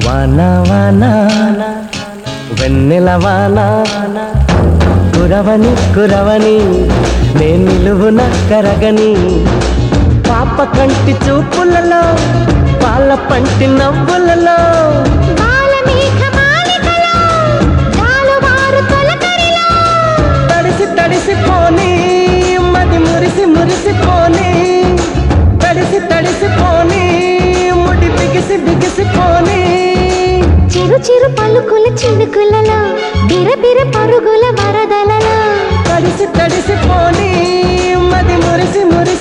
వాన వాన వెన్నెల వాన కురవని కురవని నే నిలువున కరగని పాప కంటి చూపులలో పాల పంటి నవ్వులలో తడిసి తడిసిపోని మది మురిసి మురిసిపోని తడిసి తడిసిపోని ముడి బిగిసి బిగిసిపోని చిరు చిరు పలుకుల చినుకులలో బిరబిర పరుగుల వరదలలో తడిసి తడిసిపోని మది మురిసి మురిసి